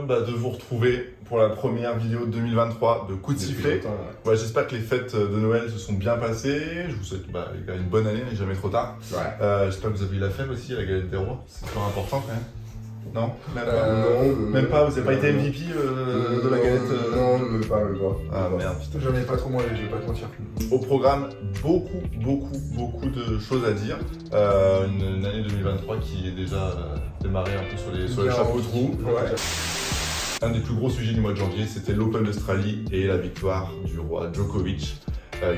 de vous retrouver pour la première vidéo de 2023 de Coup de sifflet. Ouais, j'espère que les fêtes de Noël se sont bien passées. Je vous souhaite les gars, une bonne année, n'est jamais trop tard. Ouais. J'espère que vous avez eu la fève aussi, la galette des rois. C'est toujours important quand même. Non, Même pas, vous n'avez pas été MVP de la galette Non, même pas. Ah merde, putain. J'en ai pas trop mangé, je vais pas te mentir. Au programme, beaucoup de choses à dire. Une année 2023 qui est déjà démarrée un peu sur les chapeaux de roue. Ouais. Un des plus gros sujets du mois de janvier, c'était l'Open d'Australie et la victoire du roi Djokovic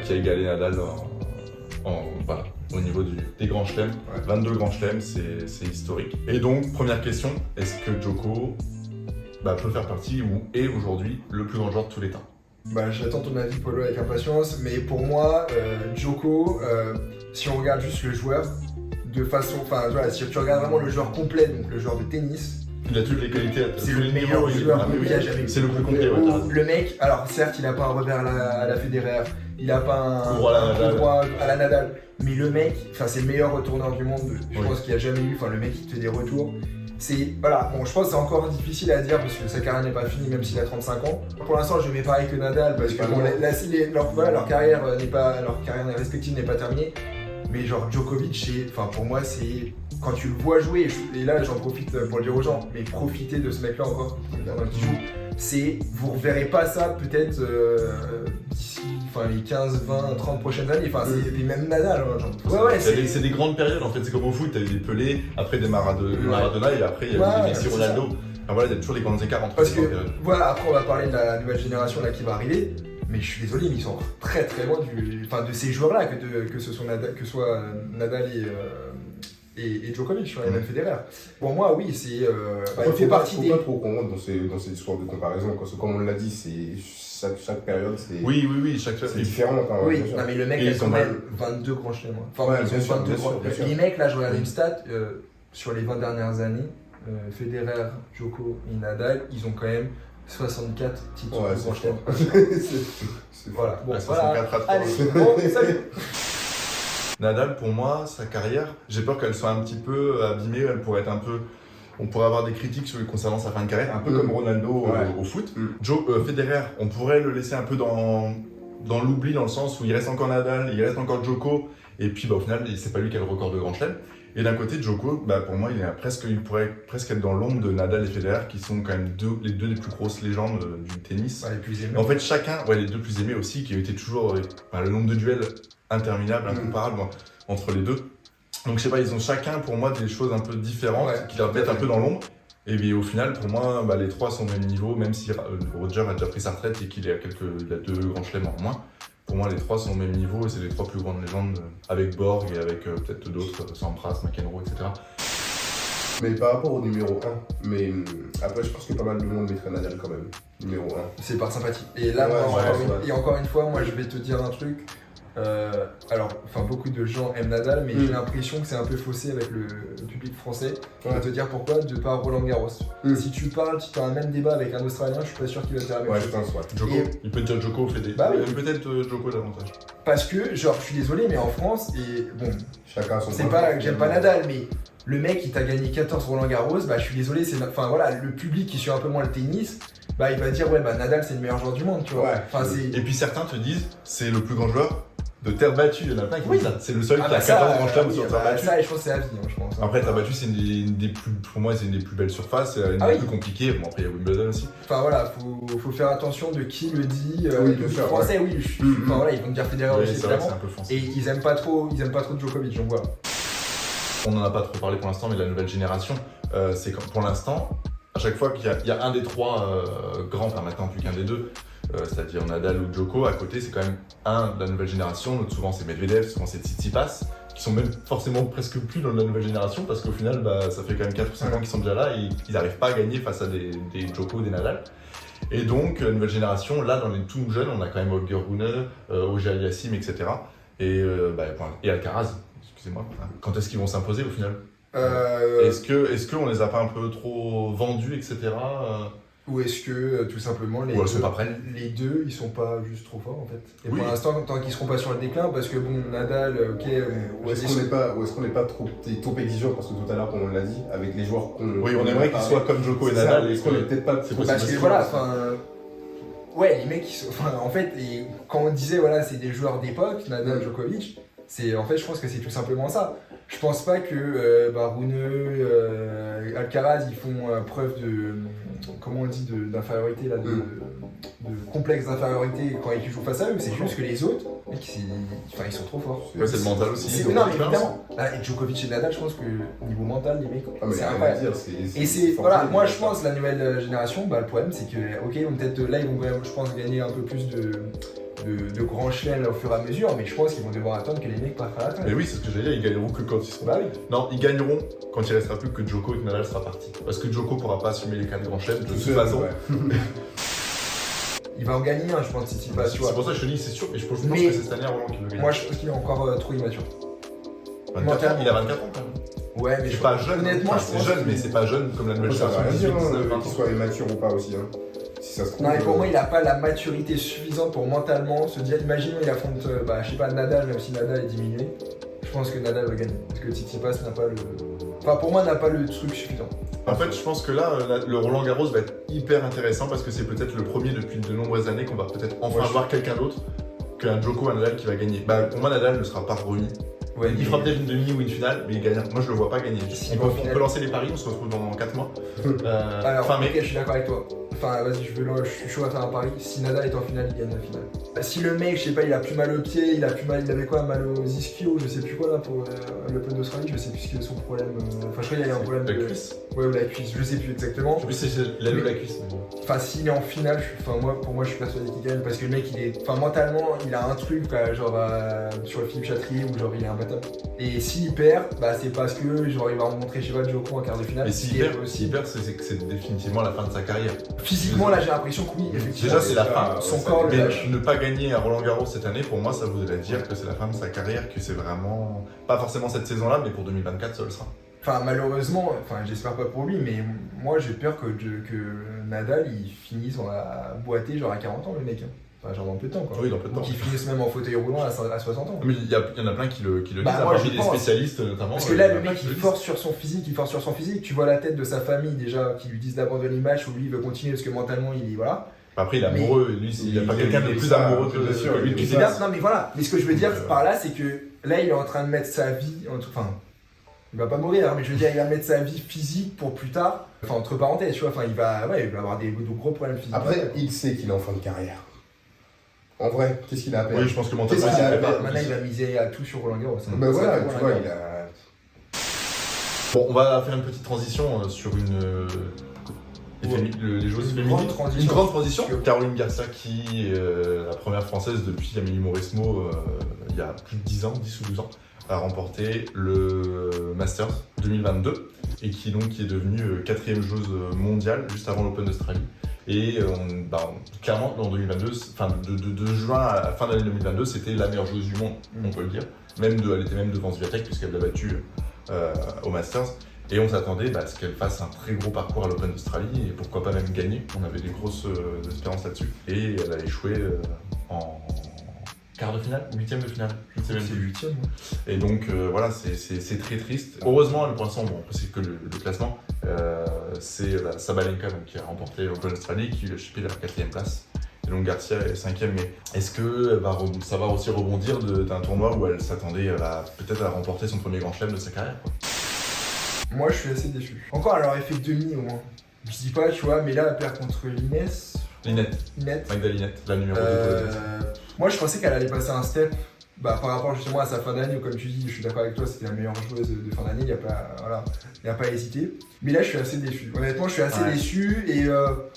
qui a égalé Nadal au niveau des grands chelems. Ouais. 22 grands chelems, c'est historique. Et donc, première question, est-ce que Djoko peut faire partie ou est aujourd'hui le plus grand joueur de tous les temps? J'attends ton avis, Polo, avec impatience, mais pour moi, Djoko, si on regarde juste le joueur, de façon, si tu regardes vraiment le joueur complet, donc le joueur de tennis, Il a toutes les qualités, c'est le meilleur joueur qu'il a jamais vu. C'est le plus complet, ouais, t'as raison. Le mec, alors certes, il a pas un revers à la Federer, il a pas un Coup droit à la Nadal, mais le mec, c'est le meilleur retourneur du monde, je Oui. pense qu'il a jamais eu, le mec qui te fait des retours. Je pense que c'est encore difficile à dire parce que sa carrière n'est pas finie même s'il a 35 ans. Pour l'instant, je mets pareil que Nadal parce que leur carrière respective n'est pas terminée. Mais genre Djokovic, pour moi, c'est quand tu le vois jouer, et là j'en profite pour le dire aux gens, mais profitez de ce mec-là encore pendant qu'il joue. Vous reverrez pas ça peut-être d'ici les 15, 20, 30 prochaines années. Et même Nadal. C'est des grandes périodes en fait, c'est comme au foot, t'as eu des Pelé, après des Maradona et après il y a eu des Messi, Ronaldo. Il y a toujours des grands écarts entre parce les que grandes périodes. après on va parler de la nouvelle génération là qui va arriver. Mais je suis désolé, mais ils sont encore très loin de ces joueurs-là, que ce soit Nadal et Djokovic, et même Federer. Pour moi, oui, il fait partie des... Faut pas trop qu'on rentre dans ces histoires de comparaison, parce que comme on l'a dit, chaque période, c'est chaque c'est différent. Oui, non, mais le mec Et a ils quand sont même 22 grands chelems. bien sûr. Les mecs, là, je regarde une stat, sur les 20 dernières années, Federer, Djoko et Nadal, ils ont quand même 64 titres de grand chelem. Voilà. Bon, 64 à 3. Allez, bon, salut. Nadal, pour moi, sa carrière, j'ai peur qu'elle soit un petit peu abîmée. On pourrait avoir des critiques concernant sa fin de carrière, un peu comme Ronaldo au foot. Federer, on pourrait le laisser un peu dans l'oubli, dans le sens où il reste encore Nadal, il reste encore Djoko, et puis au final, c'est pas lui qui a le record de grand chelem. Et d'un côté, Djoko, pour moi, il pourrait presque être dans l'ombre de Nadal et Federer, qui sont quand même les deux des plus grosses légendes du tennis. Les plus aimés. En fait, chacun, les deux plus aimés aussi, qui ont été toujours le nombre de duels interminable, incomparable entre les deux. Donc je sais pas, ils ont chacun pour moi des choses un peu différentes qui leur mettent un peu dans l'ombre. Et bien, au final, pour moi, les trois sont au même niveau, même si Roger a déjà pris sa retraite et qu'il a 2 grands chelems en moins. Pour moi, les trois sont au même niveau et c'est les 3 plus grandes légendes avec Borg et avec peut-être d'autres, Sampras, McEnroe, etc. Mais par rapport au numéro 1, mais après je pense que pas mal de monde mettrait Nadal quand même, numéro 1. C'est par sympathie. Et là, encore une fois, moi je vais te dire un truc. Beaucoup de gens aiment Nadal, mais j'ai l'impression que c'est un peu faussé avec le public français. Je vais te dire pourquoi, de par Roland Garros. Si tu as un même débat avec un Australien, je suis pas sûr qu'il va te dire la même chose. Je pense, Djoko, il peut dire Djoko fait des... Peut-être Djoko davantage. Parce que, je suis désolé, mais en France, chacun son c'est pas que j'aime pas Nadal, mais le mec, il t'a gagné 14 Roland Garros, je suis désolé, le public qui suit un peu moins le tennis, il va dire, Nadal, c'est le meilleur joueur du monde, tu vois. Et puis certains te disent, c'est le plus grand joueur de terre battue, il y en a plein qui disent ça. C'est le seul qui a 14 grands chelems sur terre battue. Ça, je pense que c'est la vie, je pense. Après, terre battue, c'est pour moi, c'est une des plus belles surfaces, une des plus compliquées. Bon, après, il y a Wimbledon aussi. Faut faire attention de qui le dit. Les Français, ils vont dire Federer aussi, c'est vrai que c'est un peu français. Et ils aiment pas trop Djokovic, donc voilà. On n'en a pas trop parlé pour l'instant, mais la nouvelle génération, c'est comme pour l'instant, à chaque fois qu'il y a un des 3 grands, maintenant plus qu'un des 2, c'est-à-dire Nadal ou Djoko, à côté c'est quand même un de la nouvelle génération, donc souvent c'est Medvedev, souvent c'est Tsitsipas, qui sont même forcément presque plus dans la nouvelle génération, parce qu'au final ça fait quand même 4 ou 5 ans qu'ils sont déjà là et ils n'arrivent pas à gagner face à des Djoko, des Nadal. Et donc, la nouvelle génération, là dans les tout jeunes, on a quand même Holger Rune, Auger-Aliassime, etc. Et Alcaraz, excusez-moi. Quand est-ce qu'ils vont s'imposer au final? Est-ce qu'on les a pas un peu trop vendus, etc. Ou est-ce que tout simplement Ou elles sont pas prêtes. les deux ils sont pas juste trop forts en fait. Et Oui. pour l'instant tant qu'ils seront pas sur le déclin parce que bon Nadal ok Ou est-ce qu'on n'est pas trop exigeant parce que tout à l'heure on l'a dit avec les joueurs qu'on Oui, on aimerait qu'ils soient comme Djoko et Nadal. Est-ce qu'on est peut-être pas C'est trop- parce que voilà enfin ouais les mecs en fait quand on disait voilà c'est des joueurs d'époque Nadal Djokovic c'est en fait je pense que c'est tout simplement ça. Je pense pas que Rune, Alcaraz ils font preuve de comment on dit d'infériorité là de complexe d'infériorité quand ils jouent face à eux. C'est juste que les autres mec, ils sont trop forts. Ouais, c'est le mental aussi. C'est ils ont non de mais l'expérience. évidemment là, et Djokovic et Nadal je pense que niveau mental les mecs Ah, mais c'est rien à incroyable. dire, Et c'est forcément, voilà, moi c'est je pense la nouvelle génération, le problème c'est que ok peut-être là ils vont je pense gagner un peu plus de grands chelems au fur et à mesure, mais je pense qu'ils vont devoir attendre que les mecs passent à la Mais oui, c'est ce que j'allais dire, ils gagneront que quand ils seront. Bah oui. Non, ils gagneront quand il restera plus que Djoko et que Nadal sera parti. Parce que Djoko pourra pas assumer les 4 grands chefs de tout toute seul, façon. ouais. Il va en gagner un, je pense, si tu passes, tu C'est vois. pour ça que je te dis, c'est sûr, mais je pense Mais- que c'est cette année Roland qui veut gagner. Moi je pense qu'il est encore trop immature. 24 ans, il a 24 ans quand même. Ouais, mais C'est pas jeune, honnêtement, enfin, je c'est pense jeune, que- mais c'est pas jeune comme la nouvelle Moi, ça génération. veut rien 18, dire 19, 20 qu'il ans. soit immature ou pas aussi. Hein. Si ça se trouve. Non, mais pour moi, il a pas la maturité suffisante pour mentalement se dire, imaginons, il affronte, je sais pas, Nadal, même si Nadal est diminué. Je pense que Nadal va gagner. Parce que Tsitsipas n'a pas le. Enfin, pour moi, n'a pas le truc suffisant. En fait, je pense que là, le Roland Garros va être hyper intéressant parce que c'est peut-être le premier depuis de nombreuses années qu'on va peut-être enfin Ouais, je- voir quelqu'un d'autre qu'un Djoko, un Nadal qui va gagner. Bah, pour moi, Nadal ne sera pas remis. Ouais, Il fera peut-être une demi ou une finale, mais il gagnera. Moi, je le vois pas gagner. Si, On en peut finale. lancer les paris, on se retrouve dans 4 mois. Alors, Fin mai. ok, je suis d'accord avec toi. Enfin, vas-y, je suis chaud à faire un pari. Si Nadal est en finale, il gagne la finale. Si le mec, je sais pas, il a plus mal au pied, il avait quoi, mal aux ischio, je sais plus quoi là pour l'Open d'Australie, je sais plus ce que son problème. Enfin, je crois qu'il y a un problème La de. cuisse. Ouais, ou la cuisse, je sais plus exactement. Je sais plus si c'est l'aile ou la cuisse. mais bon. Enfin, s'il est en finale, pour moi, je suis persuadé qu'il gagne parce que le mec, mentalement, il a un truc, quoi, genre sur le Philippe Chatrier où genre il est imbattable. Et s'il perd, bah c'est parce que genre il va rencontrer, je sais pas, Djoko en quart de finale. Et ce s'il qui est perd, aussi. c'est que c'est définitivement la fin de sa carrière. Physiquement, là, j'ai l'impression que oui, effectivement. Déjà, c'est la fin. Son corps le Mais lâche. ne pas gagner à Roland Garros cette année, pour moi, ça voudrait dire que c'est la fin de sa carrière, que c'est vraiment. Pas forcément cette saison-là, mais pour 2024, ça le sera. Enfin, malheureusement, j'espère pas pour lui, mais moi j'ai peur que Nadal il finisse à boiter genre à 40 ans, le mec. Hein. Enfin, genre dans peu de temps quoi. Oui, dans peu de Ou temps. qu'il finisse même en fauteuil roulant à 60 ans. Mais il y en a plein qui le disent, Bah, moi, parmi je des pense. spécialistes notamment. Parce que là, il y en le a plein mec qui il le disent. force sur son physique. Tu vois la tête de sa famille déjà qui lui disent d'abandonner le match ou lui il veut continuer parce que mentalement il est. Voilà. Après, il est amoureux, lui, il n'y a pas il- quelqu'un de il- plus ça, amoureux que bien sûr, lui il- qui il- s'est C'est bien, non mais voilà. Mais ce que je veux dire Donc, par là, c'est que là il est en train de mettre sa vie. Enfin, il va pas mourir, hein, mais je veux dire, il va mettre sa vie physique pour plus tard. Enfin, entre parenthèses, tu vois. Enfin, il va avoir de gros problèmes physiques. Après, il sait qu'il est en fin de carrière. En vrai, qu'est-ce qu'il a à perdre? Oui, je pense que mentalement, Qu'est-ce qu'il a à perdre? Maintenant, il va miser à tout sur Roland Garros. hein. Bah voilà, Ça, tu vois, Roland il Garros. a. Bon, on va faire une petite transition sur les joueuses Une féminines. grande transition. Une grande transition. Sur- Caroline Garcia, qui est la première française depuis Amélie Mauresmo, il y a plus de 10 ans, 10 ou 12 ans, a remporté le Masters 2022 et qui est devenue 4e joueuse mondiale juste avant l'Open d'Australie. Et clairement, en 2022, enfin de juin à fin d'année 2022, c'était la meilleure joueuse du monde, on peut le dire. Elle était même devant Swiatek puisqu'elle l'a battue au Masters. Et on s'attendait à ce qu'elle fasse un très gros parcours à l'Open d'Australie et pourquoi pas même gagner. On avait des grosses espérances là-dessus. Et elle a échoué en quart de finale, 8e de finale, je ne sais même C'est plus. 8e. Et donc voilà, c'est très triste. Heureusement, pour l'instant, bon, c'est que le classement, c'est la Sabalenka donc, qui a remporté l'Open d'Australie, qui lui a chipé la 4e place. Et donc Garcia est 5e. Mais est-ce que ça va aussi rebondir d'un tournoi où elle s'attendait peut-être à remporter son premier grand chelem de sa carrière quoi. Moi, je suis assez déçu. Encore, elle aurait fait demi au moins. Je dis pas, tu vois, mais là, elle perd contre Linette. Linette, Magda Linette, la numéro 2 polonaise. Moi, je pensais qu'elle allait passer un step. Par rapport justement à sa fin d'année, où comme tu dis, je suis d'accord avec toi, c'était la meilleure joueuse de fin d'année, il n'y a pas hésité. Mais là, je suis assez déçu. Honnêtement, je suis assez déçu et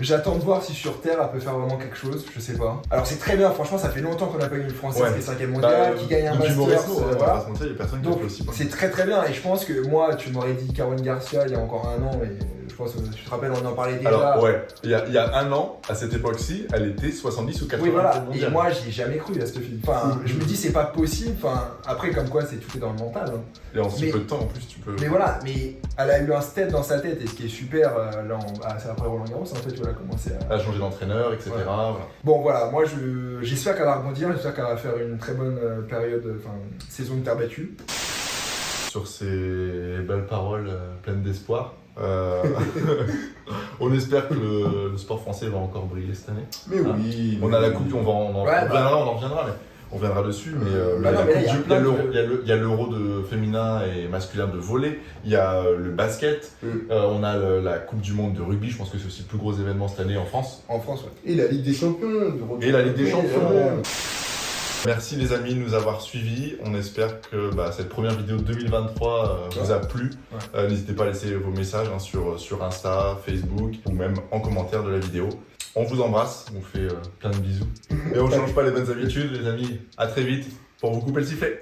j'attends de voir si sur Terre, elle peut faire vraiment quelque chose, je sais pas. Alors, c'est très bien, franchement, ça fait longtemps qu'on n'a pas eu une Française qui est 5e mondiale, qui gagne un Masters. Masters. Il Voilà. y a personne qui a Donc, fait aussi. c'est très très bien et je pense que moi, tu m'aurais dit Caroline Garcia il y a encore un an et je pense, tu te rappelles, on en parlait déjà. Alors, ouais, il y a un an, à cette époque-ci, elle était 70 ou 80 Oui, voilà. mondial. Et moi, j'y ai jamais cru à cette fille. Enfin, je me dis, c'est pas possible. Enfin, après, comme quoi, tout est dans le mental. Hein. Et en si Mais- peu de temps, en plus, tu peux. Mais voilà, mais elle a eu un step dans sa tête. Et ce qui est super, c'est après Roland Garros, en fait, tu vois, elle a commencé à. Elle a changé d'entraîneur, etc. Ouais. Voilà. Bon, voilà, moi, j'espère qu'elle va rebondir. J'espère qu'elle va faire une très bonne période, enfin, saison de terre battue. Sur ces belles paroles pleines d'espoir, on espère que le sport français va encore briller cette année. Mais Ah. oui. On mais a la oui. coupe, on en reviendra, mais on reviendra dessus. Mais, Bah non, mais là, il y a il y a plein de- l'euro- il y a l'euro de féminin et masculin de volley, il y a le basket, on a la Coupe du Monde de rugby, je pense que c'est aussi le plus gros événement cette année en France. En France, ouais. Et la Ligue des Champions. Et la Ligue des Oui, Champions. ouais. Merci les amis de nous avoir suivis. On espère que cette première vidéo de 2023 vous a plu. Ouais. N'hésitez pas à laisser vos messages sur Insta, Facebook ou même en commentaire de la vidéo. On vous embrasse, on vous fait plein de bisous. Et on ne change pas les bonnes habitudes les amis. À très vite pour vous couper le sifflet.